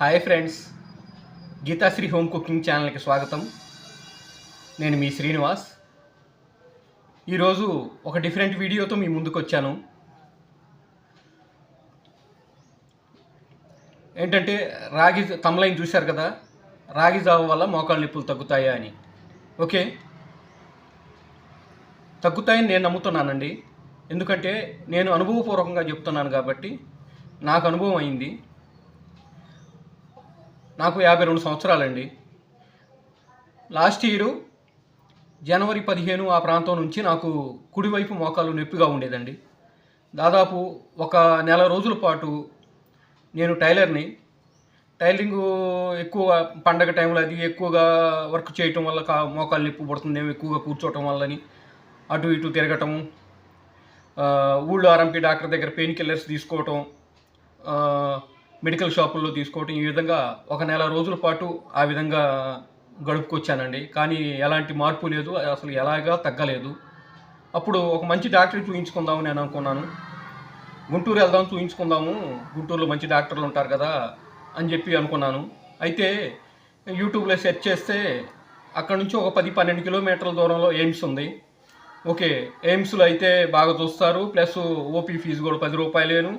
Hi friends, Geethasri home cooking ఛానల్కి స్వాగతం. నేను మీ శ్రీనివాస్. ఈరోజు ఒక డిఫరెంట్ వీడియోతో మీ ముందుకు వచ్చాను. ఏంటంటే రాగి తమ్లైన్ చూశారు కదా, రాగి జావ వల్ల మోకాళ్ళ నొప్పులు తగ్గుతాయా అని. ఓకే, తగ్గుతాయని నేను నమ్ముతున్నానండి. ఎందుకంటే నేను అనుభవపూర్వకంగా చెప్తున్నాను కాబట్టి. నాకు అనుభవం అయింది. నాకు 52 సంవత్సరాలండి. లాస్ట్ ఇయరు జనవరి 15 ఆ ప్రాంతం నుంచి నాకు కుడివైపు మోకాలు నొప్పిగా ఉండేదండి. దాదాపు ఒక నెల రోజుల పాటు నేను టైలరింగ్ ఎక్కువ పండగ టైంలో అది ఎక్కువగా వర్క్ చేయటం వల్ల మోకాలు నొప్పి పడుతుందేమో, ఎక్కువగా కూర్చోవటం వల్లని అటు ఇటు తిరగటం, ఊళ్ళో ఆర్ఎంపీ డాక్టర్ దగ్గర పెయిన్ కిల్లర్స్ తీసుకోవటం, మెడికల్ షాపుల్లో తీసుకోవటం, ఈ విధంగా ఒక నెల రోజుల పాటు ఆ విధంగా గడుపుకొచ్చానండి. కానీ ఎలాంటి మార్పు లేదు, అసలు ఎలాగా తగ్గలేదు. అప్పుడు ఒక మంచి డాక్టర్ చూయించుకుందామని నేను అనుకున్నాను. గుంటూరు వెళ్దాం, చూయించుకుందాము, గుంటూరులో మంచి డాక్టర్లు ఉంటారు కదా అని చెప్పి అనుకున్నాను. అయితే యూట్యూబ్లో సెర్చ్ చేస్తే అక్కడ నుంచి ఒక 10-12 కిలోమీటర్ల దూరంలో ఎయిమ్స్ ఉంది. ఓకే, ఎయిమ్స్లో అయితే బాగా చూస్తారు, ప్లస్ ఓపీ ఫీజు కూడా 10 రూపాయలేను,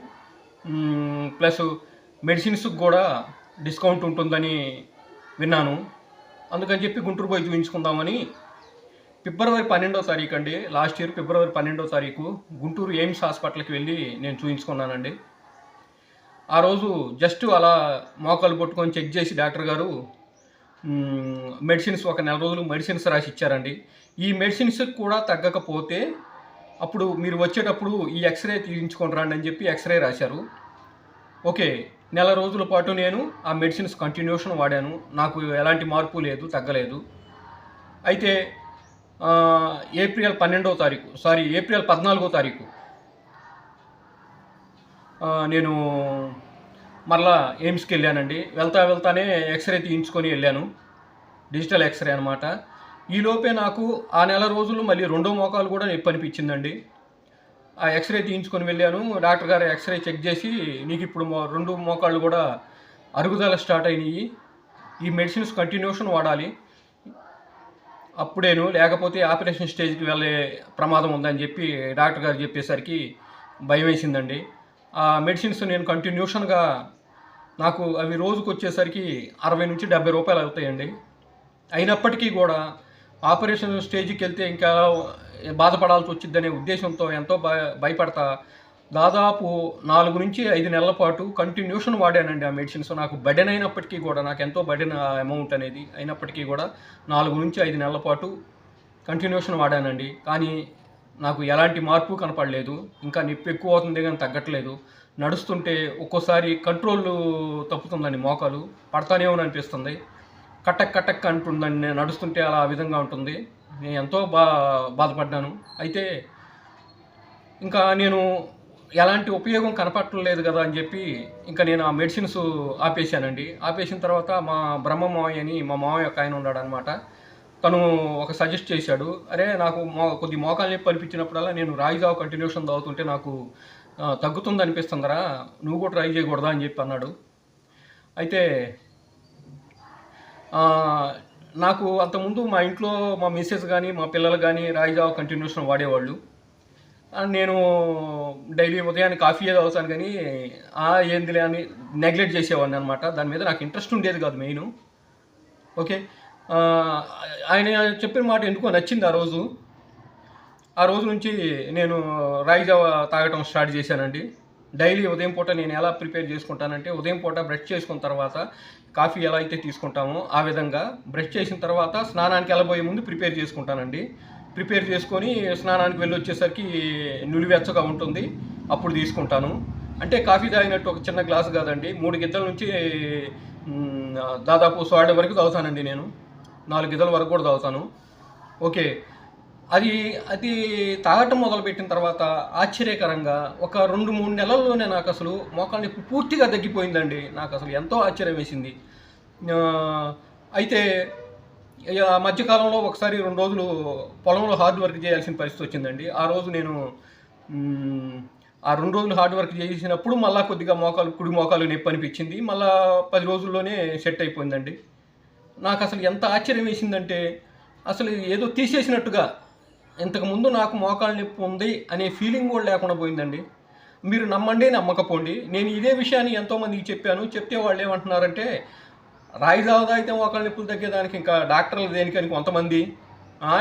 ప్లస్ మెడిసిన్స్కి కూడా డిస్కౌంట్ ఉంటుందని విన్నాను. అందుకని చెప్పి గుంటూరు పోయి చూపించుకుందామని ఫిబ్రవరి 12వ తారీఖు అండి, లాస్ట్ ఇయర్ ఫిబ్రవరి 12వ తారీఖు గుంటూరు ఎయిమ్స్ హాస్పిటల్కి వెళ్ళి నేను చూపించుకున్నానండి. ఆ రోజు జస్ట్ అలా మోకాలు పట్టుకొని చెక్ చేసి డాక్టర్ గారు మెడిసిన్స్ ఒక నెల రోజులు మెడిసిన్స్ రాసి ఇచ్చారండి. ఈ మెడిసిన్స్కి కూడా తగ్గకపోతే అప్పుడు మీరు వచ్చేటప్పుడు ఈ ఎక్స్రే తీయించుకొని రండి అని చెప్పి ఎక్స్రే రాశారు. ఓకే, నెల రోజుల పాటు నేను ఆ మెడిసిన్స్ కంటిన్యూషన్ వాడాను. నాకు ఎలాంటి మార్పు లేదు, తగ్గలేదు. అయితే ఏప్రిల్ 14వ తారీఖు నేను మరలా ఎయిమ్స్కి వెళ్ళానండి. వెళ్తానే ఎక్స్రే తీయించుకొని వెళ్ళాను, డిజిటల్ ఎక్స్రే అనమాట. ఈలోపే నాకు ఆ నెల రోజులు మళ్ళీ రెండో మోకాలు కూడా నొప్పి అనిపించిందండి. ఆ ఎక్స్రే తీయించుకొని వెళ్ళాను. డాక్టర్ గారు ఎక్స్రే చెక్ చేసి, నీకు ఇప్పుడు 2 మోకాళ్ళు కూడా అరుగుదల స్టార్ట్ అయినాయి, ఈ మెడిసిన్స్ కంటిన్యూషన్ వాడాలి, అప్పుడేను, లేకపోతే ఆపరేషన్ స్టేజ్కి వెళ్ళే ప్రమాదం ఉందని చెప్పి డాక్టర్ గారు చెప్పేసరికి భయం వేసిందండి. ఆ మెడిసిన్స్ నేను కంటిన్యూషన్గా, నాకు అవి రోజుకు వచ్చేసరికి 60 నుంచి 70 రూపాయలు అవుతాయండి. అయినప్పటికీ కూడా ఆపరేషన్ స్టేజ్కి వెళ్తే ఇంకా బాధపడాల్సి వచ్చిందనే ఉద్దేశంతో ఎంతో భయపడతా దాదాపు 4 నుంచి 5 నెలల పాటు కంటిన్యూషన్ వాడానండి ఆ మెడిసిన్స్. నాకు బర్డెన్ అయినప్పటికీ కూడా, నాకు ఎంతో బర్డెన్ అమౌంట్ అనేది అయినప్పటికీ కూడా 4 నుంచి 5 నెలల పాటు కంటిన్యూషన్ వాడానండి. కానీ నాకు ఎలాంటి మార్పు కనపడలేదు. ఇంకా నొప్పి ఎక్కువ అవుతుంది కానీ తగ్గట్లేదు. నడుస్తుంటే ఒక్కోసారి కంట్రోల్ తప్పుతుందండి, మోకాలు పడతానే అనిపిస్తుంది, కట్టక్ అంటుందండి. నేను నడుస్తుంటే అలా ఆ విధంగా ఉంటుంది. నేను ఎంతో బాధపడ్డాను. అయితే ఇంకా నేను ఎలాంటి ఉపయోగం కనపడలేదు కదా అని చెప్పి ఇంకా నేను ఆ మెడిసిన్స్ ఆపేశానండి. ఆపేసిన తర్వాత మా బ్రహ్మ మావయ్య అని మా మావయ్య ఒక ఆయన ఉన్నాడు అనమాట. తను ఒక సజెస్ట్ చేశాడు, అరే నాకు కొద్ది మోకాలు నొప్పి అనిపించినప్పుడల్లా నేను రాగి జావ కంటిన్యూషన్ తాగుతుంటే నాకు తగ్గుతుంది అనిపిస్తుందరా, నువ్వు కూడా ట్రై చేయకూడదా అని చెప్పి అన్నాడు. అయితే నాకు అంతకుముందు మా ఇంట్లో మా మిస్సెస్ కానీ మా పిల్లలు కానీ రాగి జావ కంటిన్యూషన్ వాడేవాళ్ళు. నేను డైలీ ఉదయాన్నే కాఫీ తాగుతాను కానీ ఏందిలే అని నెగ్లెక్ట్ చేసేవాడిని అనమాట. దాని మీద నాకు ఇంట్రెస్ట్ ఉండేది కాదు మెయిన్. ఓకే, ఆయన చెప్పిన మాట ఎందుకో నచ్చింది ఆ రోజు నుంచి నేను రాగి జావ తాగటం స్టార్ట్ చేశానండి. డైలీ ఉదయం పూట నేను ఎలా ప్రిపేర్ చేసుకుంటానంటే, ఉదయం పూట బ్రష్ చేసుకున్న తర్వాత కాఫీ ఎలా అయితే తీసుకుంటామో ఆ విధంగా బ్రష్ చేసిన తర్వాత స్నానానికి వెళ్ళబోయే ముందు ప్రిపేర్ చేసుకుంటానండి. ప్రిపేర్ చేసుకొని స్నానానికి వెళ్ళి వచ్చేసరికి నులివెచ్చగా ఉంటుంది, అప్పుడు తీసుకుంటాను. అంటే కాఫీ తాగినట్టు ఒక చిన్న గ్లాసు కాదండి, 3 గిద్దల నుంచి దాదాపు సోడా వరకు తాగుతానండి. నేను 4 గిద్దల వరకు కూడా తాగుతాను. ఓకే, అది తాగటం మొదలుపెట్టిన తర్వాత ఆశ్చర్యకరంగా ఒక 2-3 నెలల్లోనే నాకు అసలు మోకాలు నొప్పి పూర్తిగా తగ్గిపోయిందండి. నాకు అసలు ఎంతో ఆశ్చర్యం వేసింది. అయితే ఆ మధ్యకాలంలో ఒకసారి 2 రోజులు పొలంలో హార్డ్ వర్క్ చేయాల్సిన పరిస్థితి వచ్చిందండి. ఆ రోజు నేను ఆ 2 రోజులు హార్డ్ వర్క్ చేసినప్పుడు మళ్ళీ కొద్దిగా కుడి మోకాలు నొప్పి అనిపించింది. మళ్ళీ 10 రోజుల్లోనే సెట్ అయిపోయిందండి. నాకు అసలు ఎంత ఆశ్చర్యం వేసిందంటే, అసలు ఏదో తీసేసినట్టుగా, ఇంతకుముందు నాకు మోకాలు నొప్పి ఉంది అనే ఫీలింగ్ కూడా లేకుండా పోయిందండి. మీరు నమ్మండి నమ్మకపోండి, నేను ఇదే విషయాన్ని ఎంతోమందికి చెప్పాను. చెప్తే వాళ్ళు ఏమంటున్నారంటే, రాయి జావ తాగితే మోకాలు నొప్పులు తగ్గేదానికి ఇంకా డాక్టర్లు దేనికని కొంతమంది,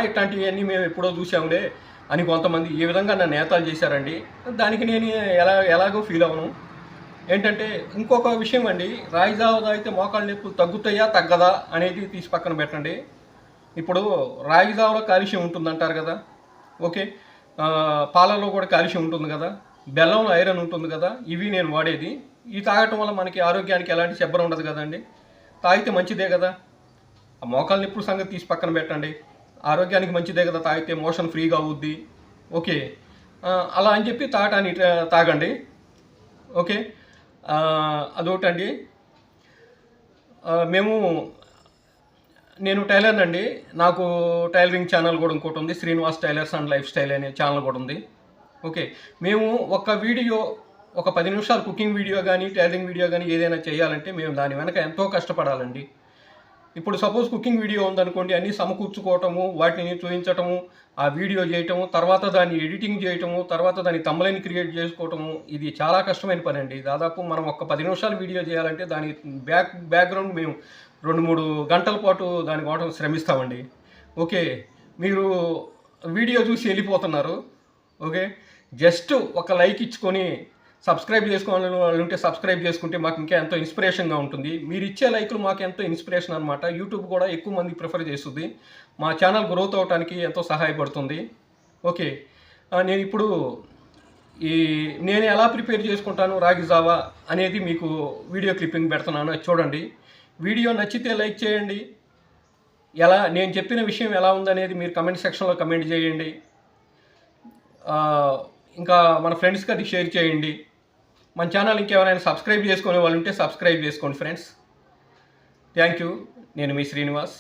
ఇట్లాంటివన్నీ మేము ఎప్పుడో చూసాంలే అని కొంతమంది ఈ విధంగా నన్ను నేతాలు చేశారండి. దానికి నేను ఎలాగో ఫీల్ అవ్వను. ఏంటంటే ఇంకొక విషయం అండి, రాయి జావ తాగితే మోకాలు నొప్పులు తగ్గుతాయా తగ్గదా అనేది తీసి పక్కన పెట్టండి. ఇప్పుడు రాగి జావలో కాల్షియం ఉంటుందంటారు కదా, ఓకే. పాలలో కూడా కాల్షియం ఉంటుంది కదా, బెల్లంలో ఐరన్ ఉంటుంది కదా, ఇవి నేను వాడేది. ఇవి తాగటం వల్ల మనకి ఆరోగ్యానికి ఎలాంటి శబ్బరం ఉండదు కదండి. తాగితే మంచిదే కదా. ఆ మోకాలు నొప్పుల సంగతి తీసి పక్కన పెట్టండి, ఆరోగ్యానికి మంచిదే కదా, తాగితే మోషన్ ఫ్రీగా అవుద్ది, ఓకే. అలా అని చెప్పి తాగండి, ఓకే. అదొకటండి. నేను టైలర్ అండి. నాకు టైలరింగ్ ఛానల్ కూడా ఇంకోటి ఉంది, Srinivas tailors and life style అనే ఛానల్ కూడా ఉంది, ఓకే. మేము ఒక 10 నిమిషాలు కుకింగ్ వీడియో కానీ టైలరింగ్ వీడియో కానీ ఏదైనా చేయాలంటే మేము దాని వెనక ఎంతో కష్టపడాలండి. ఇప్పుడు సపోజ్ కుకింగ్ వీడియో ఉందనుకోండి, అన్నీ సమకూర్చుకోవటము, వాటిని చూపించటము, ఆ వీడియో చేయటము, తర్వాత దాన్ని ఎడిటింగ్ చేయటము, తర్వాత దాని థంబ్నెయిల్ క్రియేట్ చేసుకోవటము, ఇది చాలా కష్టమైన పని అండి. దాదాపు మనం ఒక 10 నిమిషాలు వీడియో చేయాలంటే దాని బ్యాక్గ్రౌండ్ మేము 2-3 గంటల పాటు దాని కోసం శ్రమిస్తామండి, ఓకే. మీరు వీడియో చూసి వెళ్ళిపోతున్నారు, ఓకే. జస్ట్ ఒక లైక్ ఇచ్చుకొని సబ్స్క్రైబ్ చేసుకోవాలని వాళ్ళు ఉంటే సబ్స్క్రైబ్ చేసుకుంటే మాకు ఇంకా ఎంతో ఇన్స్పిరేషన్గా ఉంటుంది. మీరు ఇచ్చే లైకులు మాకు ఎంతో ఇన్స్పిరేషన్ అనమాట. యూట్యూబ్ కూడా ఎక్కువ మంది ప్రిఫర్ చేస్తుంది, మా ఛానల్ గ్రోత్ అవడానికి ఎంతో సహాయపడుతుంది, ఓకే. నేను ఇప్పుడు నేను ఎలా ప్రిపేర్ చేసుకుంటాను రాగి జావా అనేది మీకు వీడియో క్లిప్పింగ్ పెడుతున్నాను, అది చూడండి. వీడియో నచ్చితే లైక్ చేయండి. నేను చెప్పిన విషయం ఎలా ఉందనేది మీరు కమెంట్ సెక్షన్లో కమెంట్ చేయండి. ఇంకా మన ఫ్రెండ్స్కి అది షేర్ చేయండి. మన ఛానల్ ఇంకెవరైనా సబ్స్క్రైబ్ చేసుకునే వాళ్ళు ఉంటే సబ్స్క్రైబ్ చేసుకోండి ఫ్రెండ్స్. Thank you. నేను మీ శ్రీనివాస్.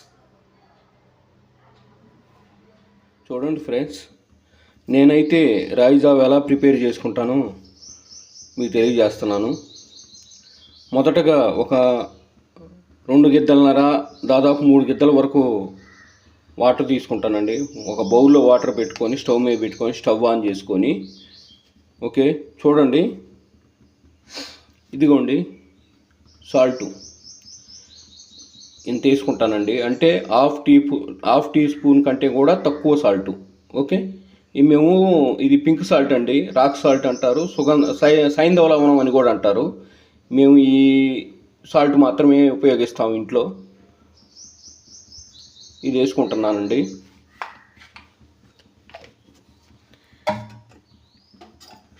చూడండి ఫ్రెండ్స్, నేనైతే రాగి జావ ఎలా ప్రిపేర్ చేసుకుంటానో మీకు తెలియజేస్తున్నాను. మొదటగా ఒక 2 గిద్దలన్నర, దాదాపు 3 గిద్దల వరకు వాటర్ తీసుకుంటానండి. ఒక బౌల్లో వాటర్ పెట్టుకొని స్టవ్ మీద పెట్టుకొని స్టవ్ ఆన్ చేసుకొని, ఓకే. చూడండి, ఇదిగోండి సాల్టు ఇంత వేసుకుంటానండి. అంటే హాఫ్ టీ స్పూన్ కంటే కూడా తక్కువ సాల్టు, ఓకే. ఇది పింక్ సాల్ట్ అండి, రాక్ సాల్ట్ అంటారు, సైంధవ లవణం అని కూడా అంటారు. మేము ఈ సాల్ట్ మాత్రమే ఉపయోగిస్తాము ఇంట్లో. ఇది వేసుకుంటున్నానండి.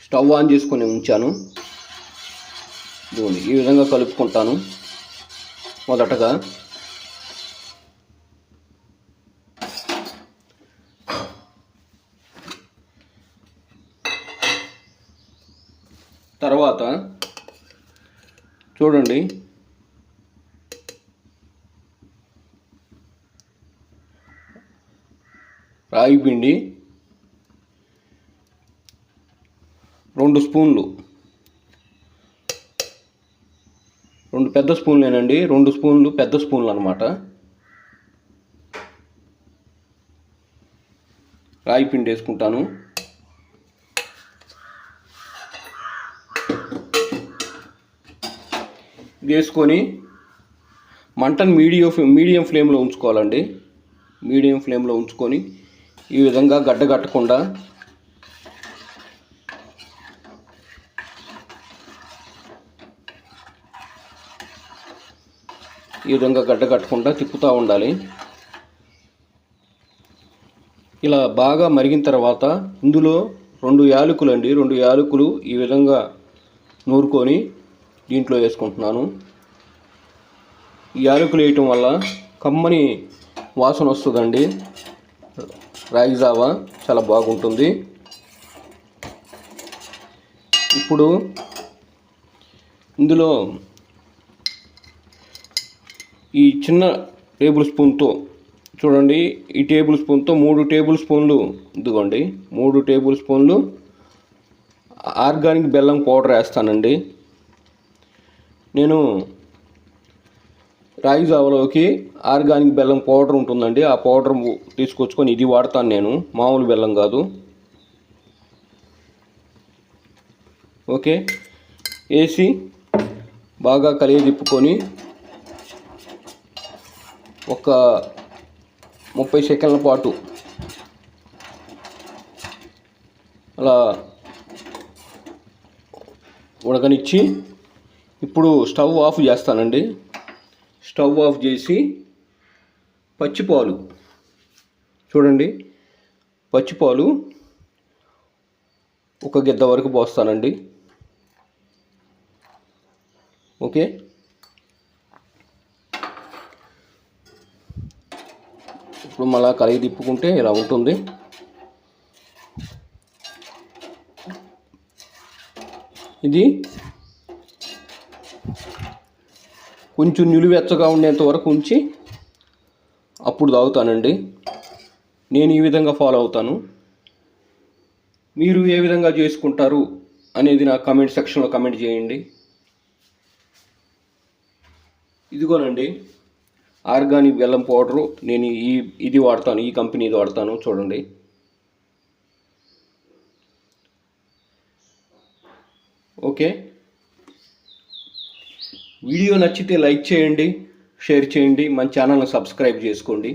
స్టవ్ ఆన్ చేసుకొని ఉంచాను. ఈ విధంగా కలుపుకుంటాను. మొదటగా తర్వాత చూడండి, రాగి పిండి 2 స్పూన్లు, 2 పెద్ద స్పూన్లేనండి, 2 స్పూన్లు పెద్ద స్పూన్లు అన్నమాట. రాగి పిండి వేసుకుంటాను. ఇది వేసుకొని మంటను మీడియం ఫ్లేమ్లో ఉంచుకోవాలండి. మీడియం ఫ్లేమ్లో ఉంచుకొని ఈ విధంగా గడ్డ కట్టకుండా తిప్పుతూ ఉండాలి. ఇలా బాగా మరిగిన తర్వాత ఇందులో 2 యాలకులు అండి, 2 యాలకులు ఈ విధంగా నూరుకొని దీంట్లో వేసుకుంటున్నాను. ఈ యాలకులు వేయటం వల్ల కమ్మని వాసన వస్తుందండి. రాగి జావా చాలా బాగుంటుంది. ఇప్పుడు ఇందులో ఈ చిన్న టేబుల్ స్పూన్తో చూడండి, ఈ టేబుల్ స్పూన్తో 3 టేబుల్ స్పూన్లు, ఇదిగోండి 3 టేబుల్ స్పూన్లు ఆర్గానిక్ బెల్లం పౌడర్ వేస్తానండి. నేను రాగి జావలోకి ఆర్గానిక్ బెల్లం పౌడర్ ఉంటుందండి, ఆ పౌడర్ తీసుకొచ్చుకొని ఇది వాడతాను నేను, మామూలు బెల్లం కాదు. ఓకే, వేసి బాగా కలియదిప్పుకొని ఒక 30 సెకండ్ల పాటు అలా ఉడకనిచ్చి ఇప్పుడు స్టవ్ ఆఫ్ చేస్తానండి. స్టవ్ ఆఫ్ చేసి పచ్చిపాలు చూడండి, పచ్చిపాలు ఒక గిద్ద వరకు పోస్తానండి. ఓకే, ఇప్పుడు మళ్ళా కలిగి తిప్పుకుంటే ఇలా ఉంటుంది. ఇది కొంచెం నిలువెచ్చగా ఉండేంత వరకు ఉంచి అప్పుడు తాగుతానండి. నేను ఈ విధంగా ఫాలో అవుతాను. మీరు ఏ విధంగా చేసుకుంటారు అనేది నా కామెంట్ సెక్షన్లో కామెంట్ చేయండి. ఇదిగోనండి ఆర్గానిక్ బెల్లం పౌడరు, నేను ఇది వాడతాను, ఈ కంపెనీది వాడతాను. చూడండి, ఓకే. వీడియో నచ్చితే లైక్ చేయండి, షేర్ చేయండి, మన ఛానల్ని సబ్స్క్రైబ్ చేసుకోండి.